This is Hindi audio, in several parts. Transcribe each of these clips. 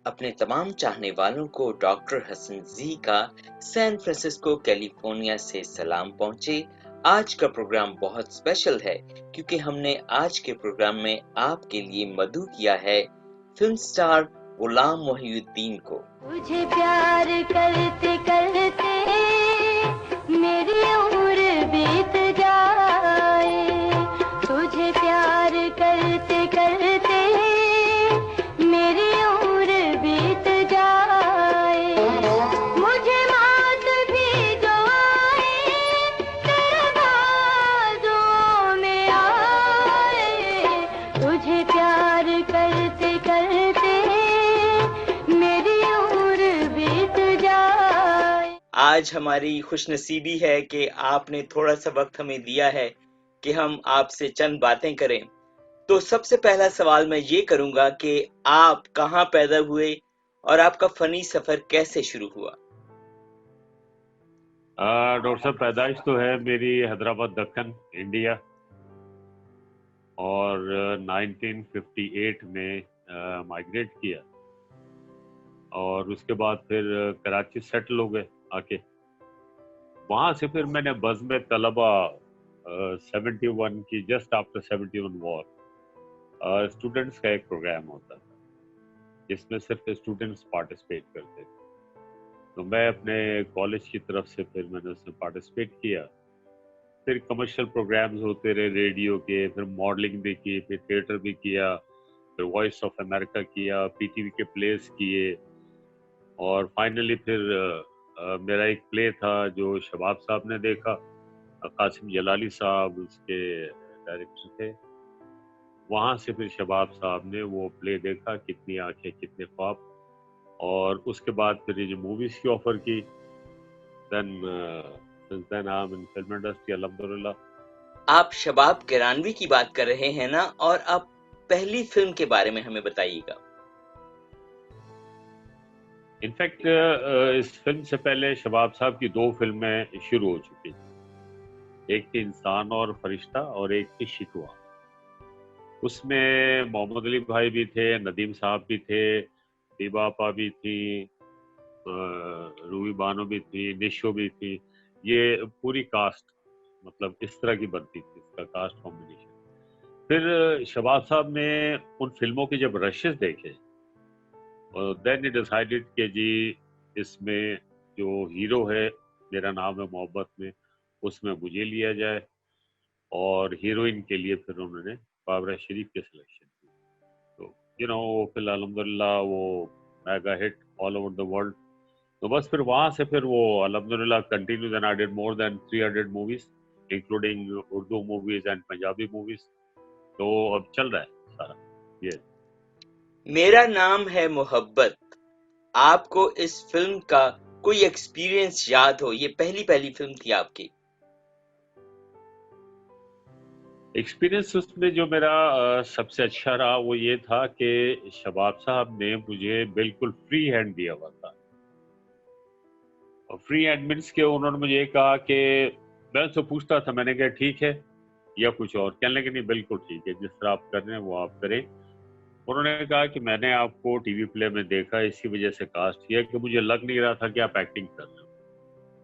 अपने तमाम चाहने वालों को डॉक्टर हसन जी का सैन फ्रांसिस्को कैलिफोर्निया से सलाम पहुंचे। आज का प्रोग्राम बहुत स्पेशल है क्योंकि हमने आज के प्रोग्राम में आपके लिए मदऊ किया है फिल्म स्टार गुलाम मोहिउद्दीन को। तुझे प्यार करते करते मेरी उम्र बीत जाए, तुझे प्यार करते करते मेरी उम्र बीत जाए, मुझे मौत भी जो आए तेरे बाजुओं में आए, तुझे प्यार करते करते मेरी उम्र बीत जाए। आज हमारी खुशनसीबी है कि आपने थोड़ा सा वक्त हमें दिया है कि हम आपसे चंद बातें करें। तो सबसे पहला सवाल मैं ये करूंगा कि आप कहाँ पैदा हुए और आपका फनी सफर कैसे शुरू हुआ? डॉक्टर साहब, पैदाइश तो है मेरी हैदराबाद दक्कन इंडिया, और 1958 में माइग्रेट किया और उसके बाद फिर कराची सेटल हो गए आके। वहाँ से फिर मैंने बज़्म तलबा 71 की, जस्ट आफ्टर 71 वॉर, स्टूडेंट्स का एक प्रोग्राम होता था जिसमें सिर्फ स्टूडेंट्स पार्टिसिपेट करते थे। तो मैं अपने कॉलेज की तरफ से फिर मैंने उसमें पार्टिसिपेट किया। फिर कमर्शियल प्रोग्राम्स होते रहे रेडियो के, फिर मॉडलिंग भी की, फिर थिएटर भी किया, फिर वॉइस ऑफ अमेरिका किया, पीटीवी के प्लेस किए, और फाइनली फिर मेरा एक प्ले था जो शबाब साहब ने देखा, कासिम जलाली साहब उसके डायरेक्टर थे। वहाँ से फिर शबाब साहब ने वो प्ले देखा, कितनी आंखें कितने ख्वाब, और उसके बाद फिर ये जो मूवीज की ऑफर की, then I am in film industry अल्हम्दुलिल्लाह। आप शबाब किरानवी की बात कर रहे हैं ना, और अब पहली फिल्म के बारे में हमें बताइएगा। इनफैक्ट इस फिल्म से पहले शबाब साहब की 2 फिल्में शुरू हो चुकी थी। एक थी इंसान और फरिश्ता और एक थी शिकवा। उसमें मोहम्मद अली भाई भी थे, नदीम साहब भी थे, दीबा आपा भी थी, रूबी बानो भी थी, निशो भी थी। ये पूरी कास्ट मतलब इस तरह की बनती थी, इसका कास्ट कॉम्बिनेशन। फिर शबाब साहब ने उन फिल्मों के जब रशेस देखे, देन ही डिसाइडेड कि जी इसमें जो हीरो है मेरा नाम है मोहब्बत में, उसमें मुझे लिया जाए, और हीरोइन के लिए फिर उन्होंने बाबरा शरीफ के सिलेक्शन की। तो फिर अल्हम्दुलिल्लाह वो mega hit all over the world. तो बस फिर वहाँ से फिर वो अल्हम्दुलिल्लाह continue, then I did more than 300 movies including Urdu movies and Punjabi movies. तो अब चल रहा है सारा ये। मेरा नाम है मोहब्बत। आपको इस फिल्म का कोई एक्सपीरियंस याद हो? ये पहली फिल्म थी आपकी। एक्सपीरियंस उसमें जो मेरा सबसे अच्छा रहा वो ये था कि शबाब साहब ने मुझे बिल्कुल फ्री हैंड दिया हुआ था। और फ्री हैंड मीन्स के उन्होंने मुझे ये कहा कि मैं उससे पूछता था, मैंने कहा ठीक है या कुछ और, कहने लगे नहीं बिल्कुल ठीक है, जिस तरह आप कर रहे हैं वो आप करें। उन्होंने कहा कि मैंने आपको टीवी प्ले में देखा, इसी वजह से कास्ट किया कि मुझे लग नहीं रहा था कि आप एक्टिंग कर रहे हो।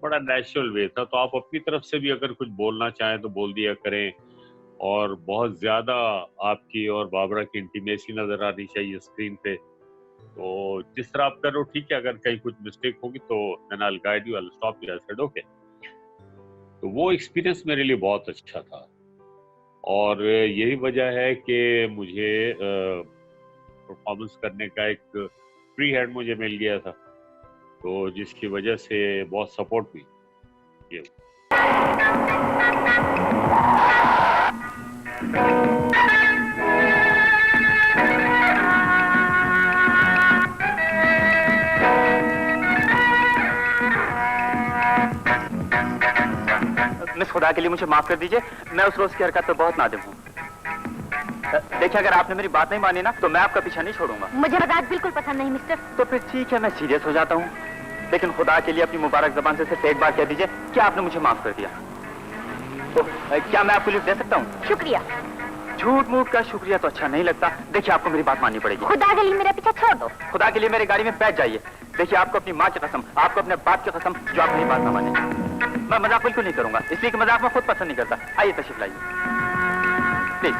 बड़ा नेचुरल वे था। तो आप अपनी तरफ से भी अगर कुछ बोलना चाहें तो बोल दिया करें, और बहुत ज्यादा आपकी और बाबरा की इंटीमेसी नजर आनी चाहिए स्क्रीन पे। तो जिस तरह आप कर रहे हो ठीक है, अगर कहीं कुछ मिस्टेक होगी तो then I will guide you, I will stop you, I said okay. तो वो एक्सपीरियंस मेरे लिए बहुत अच्छा था, और यही वजह है कि मुझे परफॉर्मेंस करने का एक फ्री हैंड मुझे मिल गया था, तो जिसकी वजह से बहुत सपोर्ट हुई ये। मिस, खुदा के लिए मुझे माफ कर दीजिए, मैं उस रोज की हरकत पे बहुत नादिम हूँ। देखिए, अगर आपने मेरी बात नहीं मानी ना तो मैं आपका पीछा नहीं छोड़ूंगा। मुझे मजाक बिल्कुल पसंद नहीं मिस्टर। तो फिर ठीक है, मैं सीरियस हो जाता हूँ, लेकिन खुदा के लिए अपनी मुबारक जबान से सिर्फ एक बार कह दीजिए कि आपने मुझे माफ कर दिया। तो क्या मैं आपको लिफ्ट दे सकता हूँ? शुक्रिया। झूठ मूठ का शुक्रिया तो अच्छा नहीं लगता। देखिए आपको मेरी बात माननी पड़ेगी। खुदा के लिए मेरा पीछा छोड़ दो। खुदा के लिए मेरी गाड़ी में बैठ जाइए। देखिए आपको अपनी माँ की कसम, आपको अपने बाप की कसम, जो आप मेरी बात ना माने। मैं मजाक बिल्कुल नहीं करूंगा, इसलिए कि मजाक मैं खुद पसंद नहीं करता। आइए तशरीफ लाइए प्लीज।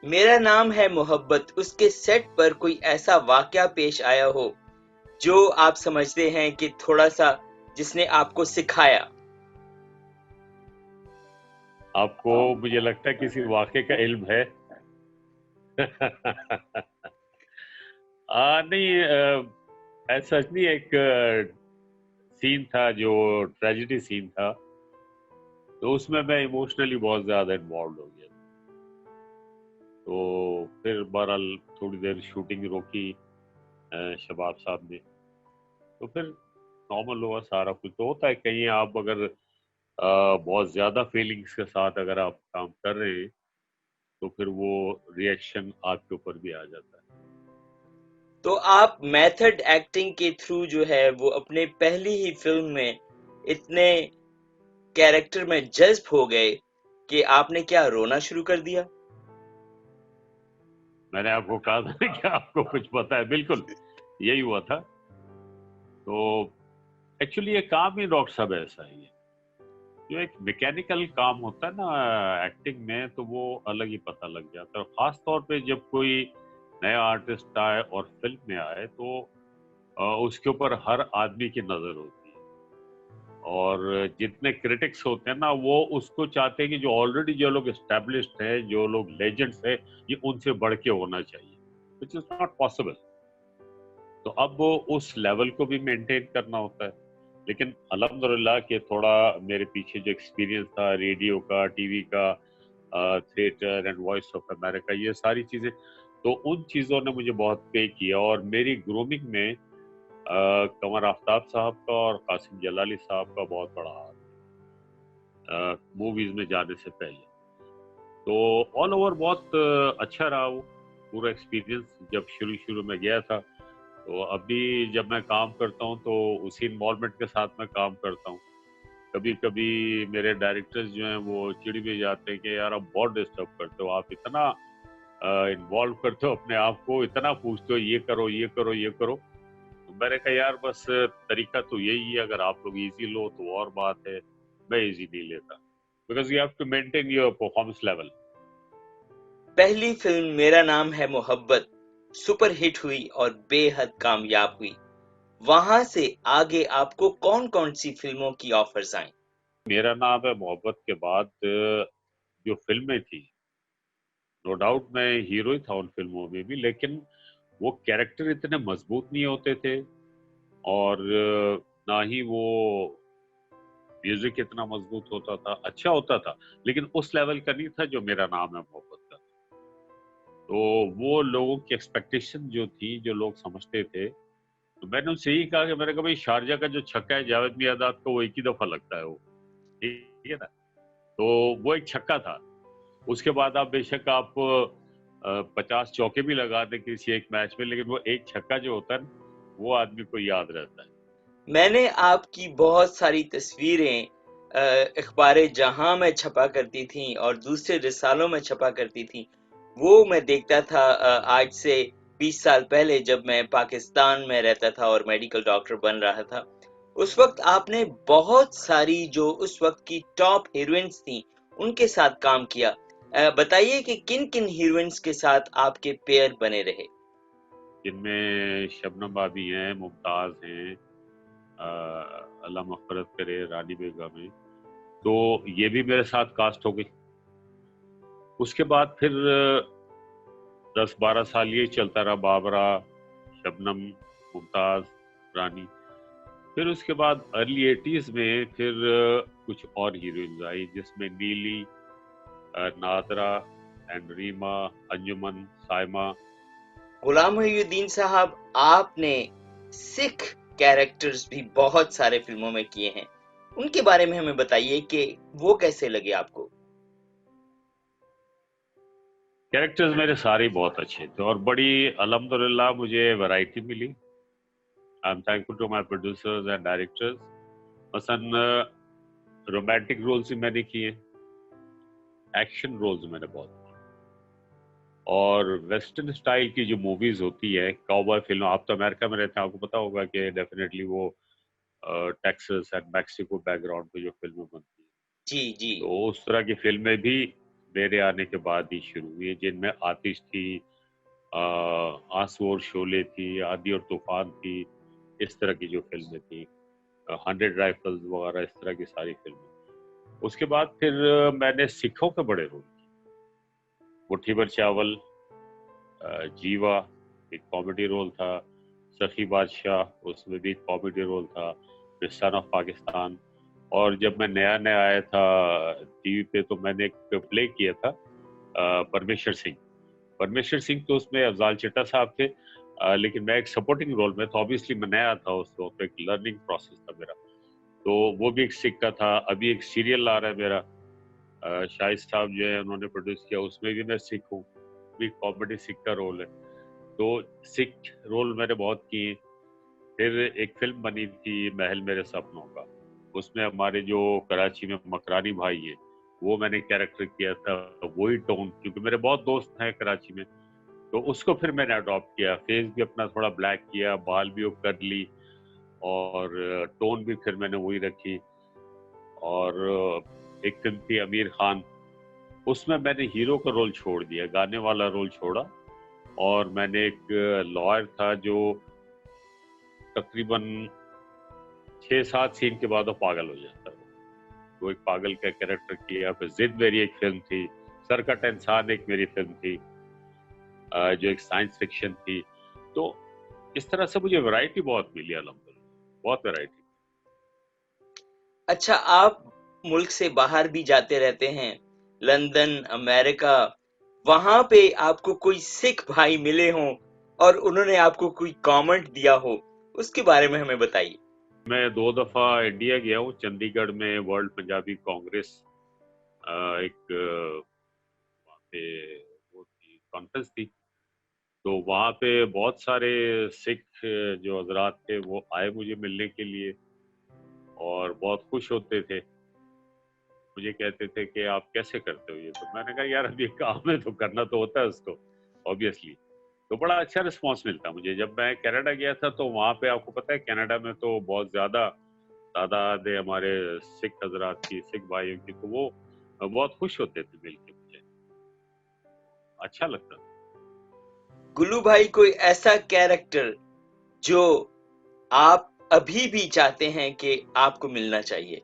मेरा नाम है मोहब्बत उसके सेट पर कोई ऐसा वाकया पेश आया हो जो आप समझते हैं कि थोड़ा सा जिसने आपको सिखाया? आपको मुझे लगता है किसी वाक़े का इल्म है। नहीं, ऐसा नहीं, एक सीन था जो ट्रेजेडी सीन था, तो उसमें मैं इमोशनली बहुत ज़्यादा इन्वॉल्व हो गया। तो फिर बहरहाल थोड़ी देर शूटिंग रोकी शबाब साहब ने, तो फिर नॉर्मल हुआ सारा कुछ। तो होता है कहीं आप अगर बहुत ज़्यादा फीलिंग्स के साथ अगर आप काम कर रहे हैं तो फिर वो रिएक्शन आपके ऊपर भी आ जाता है। तो आप मेथड एक्टिंग के थ्रू जो है वो अपने पहली ही फिल्म में इतने कैरेक्टर में जज्ब हो गए कि आपने क्या रोना शुरू कर दिया? मैंने आपको कहा था ना कि आपको कुछ पता है, बिल्कुल यही हुआ था। तो एक्चुअली ये काम ही डॉक्टर साहब ऐसा ही है, जो एक मैकेनिकल काम होता है ना एक्टिंग में, तो वो अलग ही पता लग जाता है। और खास तौर पे जब कोई नया आर्टिस्ट आए और फिल्म में आए तो उसके ऊपर हर आदमी की नजर होती है, और जितने क्रिटिक्स होते हैं ना वो उसको चाहते हैं कि जो ऑलरेडी जो लोग एस्टेब्लिश्ड हैं, जो लोग लेजेंड्स हैं, ये उनसे बढ़ के होना चाहिए, विच इज नॉट पॉसिबल। तो अब वो उस लेवल को भी मेंटेन करना होता है। लेकिन अल्हम्दुलिल्लाह कि थोड़ा मेरे पीछे जो एक्सपीरियंस था रेडियो का, टीवी का, theatre and voice of America, ये सारी चीज़ें, तो उन चीज़ों ने मुझे बहुत पे किया। और मेरी ग्रूमिंग में कमर आफ्ताब साहब का और कासिम जलाली साहब का बहुत बड़ा हाथ मूवीज़ में जाने से पहले। तो ऑल ओवर बहुत अच्छा रहा वो पूरा एक्सपीरियंस जब शुरू में गया था। तो अभी जब मैं काम करता हूँ तो उसी इन्वॉल्वमेंट के साथ मैं काम करता हूँ। कभी कभी मेरे डायरेक्टर्स जो हैं वो चिढ़ भी जाते हैं कि यार आप बहुत डिस्टर्ब करते हो, आप इतना इन्वॉल्व करते हो अपने आप को, इतना पूछते हो ये करो ये करो ये करो। तो मैंने कहा यार बस तरीका तो यही है, अगर आप लोग इजी लो तो और बात है, मैं इजी नहीं लेता, because you have to maintain your performance level. पहली फिल्म मेरा नाम है मोहब्बत सुपर हिट हुई और बेहद कामयाब हुई। वहां से आगे आपको कौन कौन सी फिल्मों की ऑफर्स आई? मेरा नाम है मोहब्बत के बाद जो फिल्में थी, नो डाउट मैं हीरो ही था उन फिल्मों में भी, लेकिन वो कैरेक्टर इतने मजबूत नहीं होते थे, और ना ही वो म्यूजिक इतना मजबूत होता था, अच्छा होता था, लेकिन उस लेवल का नहीं था जो मेरा नाम है मोहब्बत का। तो वो लोगों की एक्सपेक्टेशन जो थी, जो लोग समझते थे, तो मैंने उनसे यही कहा कि मैंने कहा भाई शारजा का जो छक्का है जावेद मियादाद का, वो एक ही दफा लगता है, वो ठीक है ना। तो वो एक छक्का था, उसके बाद आप बेशक आप 50 चौके भी लगा दें किसी एक मैच में, लेकिन वो एक छक्का जो होता है ना, वो आदमी को याद रहता है। मैंने आपकी बहुत सारी तस्वीरें अखबार जहां में छपा करती थी और दूसरे रिसालों में छपा करती थी। वो मैं देखता था आज से 20 साल पहले जब मैं पाकिस्तान में रहता था और मेडिकल डॉक्टर बन रहा था। उस वक्त आपने बहुत सारी जो उस वक्त की टॉप हीरोइंस थी उनके साथ काम किया। बताइए कि किन किन हीरोइंस के साथ आपके पेयर बने रहे? जिनमें शबनम भाभी हैं, मुमताज हैं, अल्लाह मग़फ़िरत करे, रानी बेगम है, तो ये भी मेरे साथ कास्ट हो गई। उसके बाद फिर 10-12 साल ये चलता रहा, बाबरा, शबनम, मुमताज, रानी। फिर उसके बाद अर्ली 80s में फिर कुछ और हीरोइंस आई, जिसमें नीली, नादरा एंड रीमा, अंजुमन, साइमा। गुलाम मोहिउद्दीन साहब, आपने सिख कैरेक्टर्स भी बहुत सारे फिल्मों में किए हैं। उनके बारे में हमें बताइए कि वो कैसे लगे आपको? कैरेक्टर्स मेरे सारे बहुत अच्छे थे और बड़ी अल्हम्दुलिल्लाह मुझे वैरायटी मिली। I am thankful to my producers and directors. मसलन रोमांटिक रोल्स भी मैंने किए, एक्शन रोल्स मैंने बहुत किए। और वेस्टर्न स्टाइल की जो मूवीज होती है, काउबॉय फिल्म, आप तो अमेरिका में रहते हैं, आपको पता होगा कि डेफिनेटली वो टेक्सास एंड मैक्सिको बैकग्राउंड पे जो फिल्में बनती हैं, जी जी तो उस तरह की फिल्में भी मेरे आने के बाद ही शुरू हुई, जिनमें आतिश थी, आंसू और शोले थी, आंधी और तूफान थी, इस तरह की जो फिल्में थी, 100 राइफल्स वगैरह, इस तरह की सारी फिल्में। उसके बाद फिर मैंने सिखों के बड़े रोल किए। मुट्ठी भर चावल, जीवा एक कॉमेडी रोल था, सखी बादशाह उसमें भी एक कॉमेडी रोल था, फिर सन ऑफ पाकिस्तान। और जब मैं नया नया आया था टीवी पे तो मैंने एक प्ले किया था परमेश्वर सिंह। परमेश्वर सिंह तो उसमें अफजाल चिट्टा साहब थे, लेकिन मैं एक सपोर्टिंग रोल में, तो ऑब्वियसली मैं नया था उस वक्त, एक लर्निंग प्रोसेस था मेरा, तो वो भी एक सिख का था। अभी एक सीरियल आ रहा है मेरा, शाहिद साहब जो है उन्होंने प्रोड्यूस किया, उसमें भी मैं सिख हूँ, भी कॉमेडी सिख का रोल है। तो सिख रोल मैंने बहुत किए। फिर एक फिल्म बनी थी महल मेरे सपनों का, उसमें हमारे जो कराची में मकरानी भाई हैं वो मैंने कैरेक्टर किया था, वही टोन, क्योंकि मेरे बहुत दोस्त हैं कराची में, तो उसको फिर मैंने अडॉप्ट किया। फेस भी अपना थोड़ा ब्लैक किया, बाल भी वो कर ली, और टोन भी फिर मैंने वही रखी। और एक फिल्म थी आमिर खान, उसमें मैंने हीरो का रोल छोड़ दिया, गाने वाला रोल छोड़ा, और मैंने एक लॉयर था जो तकरीबन 6-7 सीन के बाद वो पागल हो जाता है, वो एक पागल का कैरेक्टर किया। फिर जिद मेरी एक फिल्म थी, सरकट इंसान एक मेरी फिल्म थी जो एक साइंस फिक्शन थी। तो इस तरह से मुझे वैरायटी बहुत मिली, अल्हम्दुलिल्लाह, बहुत वैरायटी। अच्छा, आप मुल्क से बाहर भी जाते रहते हैं, लंदन, अमेरिका, वहां पे आपको कोई सिख भाई मिले हों और उन्होंने आपको कोई कमेंट दिया हो, उसके बारे में हमें बताइए। मैं 2 दफा इंडिया गया हूँ, चंडीगढ़ में वर्ल्ड पंजाबी कांग्रेस एक वहाँ पे वो थी, कॉन्फ्रेंस थी, तो वहाँ पे बहुत सारे सिख जो हजरात थे वो आए मुझे मिलने के लिए, और बहुत खुश होते थे, मुझे कहते थे कि आप कैसे करते हो ये। तो मैंने कहा यार अभी काम है तो करना तो होता है उसको, ऑब्वियसली। तो बड़ा अच्छा रिस्पांस मिलता मुझे। जब मैं कनाडा गया था तो वहाँ पे आपको पता है कनाडा में तो बहुत ज़्यादा तादाद है हमारे सिख हजरात की, सिख भाइयों की, तो वो बहुत खुश होते थे मिल के, मुझे अच्छा लगता था। गुल्लू भाई, कोई ऐसा कैरेक्टर जो आप अभी भी चाहते हैं कि आपको मिलना चाहिए?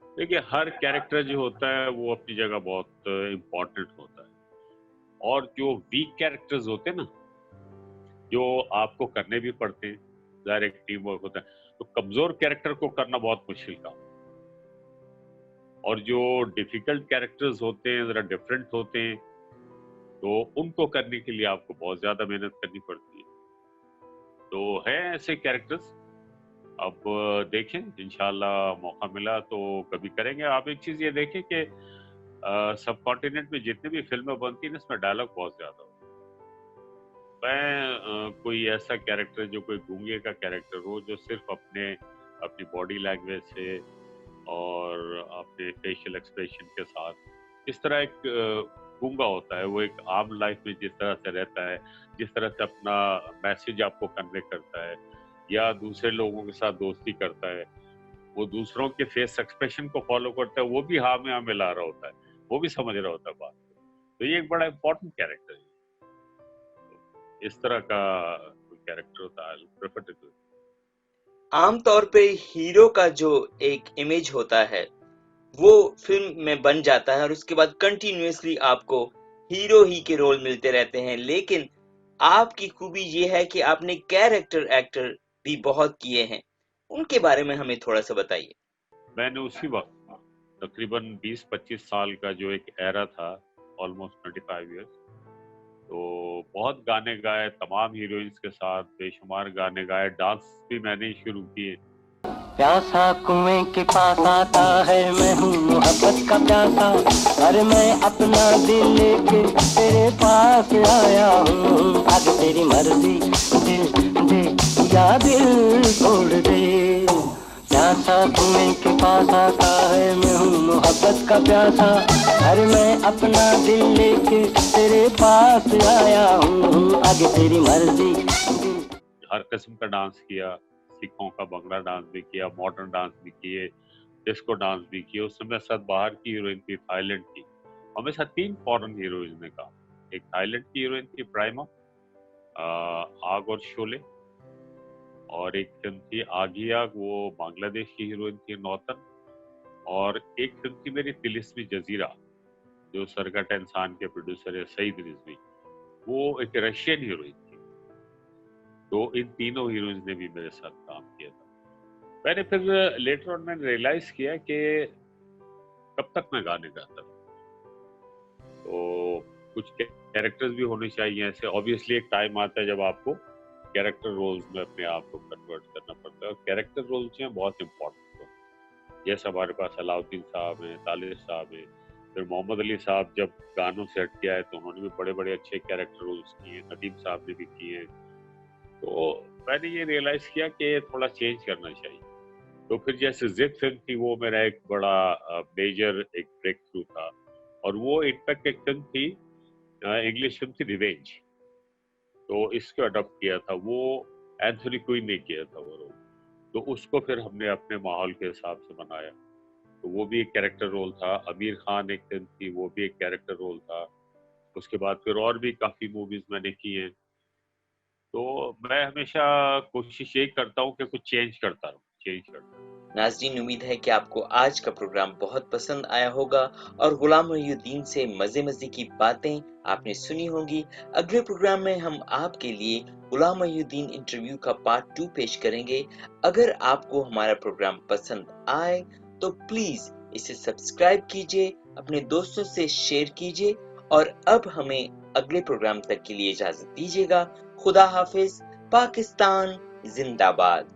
देखिए, हर कैरेक्टर जो होता है वो अपनी जगह बहुत इम्पोर्टेंट होता है, और जो वीक कैरेक्टर्स होते हैं ना, जो आपको करने भी पड़ते हैं, डायरेक्ट टीम वर्क होता है, तो कमजोर कैरेक्टर को करना बहुत मुश्किल काम, और जो डिफिकल्ट कैरेक्टर्स होते हैं, जरा डिफरेंट होते हैं, तो उनको करने के लिए आपको बहुत ज्यादा मेहनत करनी पड़ती है। तो है ऐसे कैरेक्टर्स, अब देखें, इंशाल्लाह मौका मिला तो कभी करेंगे। आप एक चीज ये देखें कि सब कॉन्टिनेंट में जितने भी फिल्में बनती हैं इसमें डायलॉग बहुत ज्यादा होता है। मैं कोई ऐसा कैरेक्टर जो कोई गूंगे का कैरेक्टर हो, जो सिर्फ अपनी बॉडी लैंग्वेज से और अपने फेशियल एक्सप्रेशन के साथ, इस तरह एक गूंगा होता है, वो एक आम लाइफ में जिस तरह से रहता है, जिस तरह से अपना मैसेज आपको कन्वे करता है या दूसरे लोगों के साथ दोस्ती करता है, वो दूसरों के फेस एक्सप्रेशन को फॉलो करता है, वो भी हाँ में हाँ मिला रहा होता है, वो भी समझ रहा होता है बात। तो ये एक बड़ा इंपॉर्टेंट कैरेक्टर है, तो इस तरह का कोई कैरेक्टर होता है प्रेफर टू। आमतौर पे हीरो का जो एक इमेज होता है वो फिल्म में बन जाता है और उसके बाद कंटिन्यूअसली आपको हीरो ही के रोल मिलते रहते हैं, लेकिन आपकी खूबी ये है कि आपने कैरेक्टर एक्टर भी बहुत किए हैं, उनके बारे में हमें थोड़ा सा बताइए। मैंने उसी वक्त तकरीबन 20-25 साल का जो एक एरा था, ऑलमोस्ट 25 इयर्स, तो बहुत गाने गाए तमाम हीरोइंस के साथ, बेशुमार गाने गाए, डांस भी मैंने ही शुरू किए। प्यासा कुएं के पास आता है, मैं हूँ मोहब्बत का प्यासा, अरे मैं अपना दिल लेके तेरे पास आया हूँ, आज तेरी मर्जी दिल दे या दिल तोड़ दे। आशा कुएं के पास आता है, मैं हूँ मोहब्बत का प्यासा। अरे मैं अपना दिल लेके तेरे पास आया हूँ, आगे तेरी मर्जी। हर किस्म का डांस किया, सिखों का भंगड़ा डांस भी किया, मॉडर्न डांस भी किए, डिस्को डांस भी किए। उस समय साथ बाहर की हीरोइन थी, थाईलैंड की। हमें साथ 3 फॉरेन हीरोइन ने काम। एक थाईलैंड की हीरोइन थी प्राइमा, आग और शोले, और एक फिल्म थी आगिया, वो बांग्लादेश की हीरोइन थी नौतन, और एक फिल्म थी मेरी तिलिस्मी जजीरा, जो सरगट इंसान के प्रोड्यूसर है सईद रिजवी, वो एक रशियन हीरोइन थी। तो इन तीनों हीरोइंस ने भी मेरे साथ काम किया था। मैंने फिर लेटर ऑन मैंने रियलाइज किया कि कब तक मैं गाने गाता हूँ, तो कुछ कैरेक्टर्स भी होने चाहिए ऐसे। ऑब्वियसली एक टाइम आता है जब आपको कैरेक्टर रोल्स में अपने आप को कन्वर्ट करना पड़ता है, और कैरेक्टर रोल्स हैं बहुत इम्पोर्टेंट हो। जैसे हमारे पास अलाउद्दीन साहब हैं, तालिब साहब हैं, फिर मोहम्मद अली साहब जब गानों से हट के आए तो उन्होंने भी बड़े बड़े अच्छे कैरेक्टर रोल्स किए, नदीम साहब ने भी किए। तो मैंने ये रियलाइज किया कि थोड़ा चेंज करना चाहिए। तो फिर जैसे जिद फिल्म थी, वो मेरा एक बड़ा मेजर एक ब्रेक थ्रू था, और वो इनफैक्ट एक फिल्म थी, इंग्लिश फिल्म थी रिवेंज, तो इसको अडॉप्ट किया था। वो एंथोनी क्वीन ने किया था वो रोल, तो उसको फिर हमने अपने माहौल के हिसाब से बनाया। तो वो भी एक कैरेक्टर रोल था। आमिर खान एक फिल्म थी, वो भी एक कैरेक्टर रोल था। उसके बाद फिर और भी काफ़ी मूवीज़ मैंने की हैं। तो मैं हमेशा कोशिश यही करता हूँ कि कुछ चेंज करता रहूँ, चेंज करता रहूँ। नाज़रीन, उम्मीद है कि आपको आज का प्रोग्राम बहुत पसंद आया होगा और गुलाम मोहिउद्दीन से मज़े की बातें आपने सुनी होंगी। अगले प्रोग्राम में हम आपके लिए गुलाम मोहिउद्दीन इंटरव्यू का पार्ट 2 पेश करेंगे। अगर आपको हमारा प्रोग्राम पसंद आए तो प्लीज़ इसे सब्सक्राइब कीजिए, अपने दोस्तों से शेयर कीजिए, और अब हमें अगले प्रोग्राम तक के लिए इजाज़त दीजिएगा। खुदा हाफिज़। पाकिस्तान जिंदाबाद।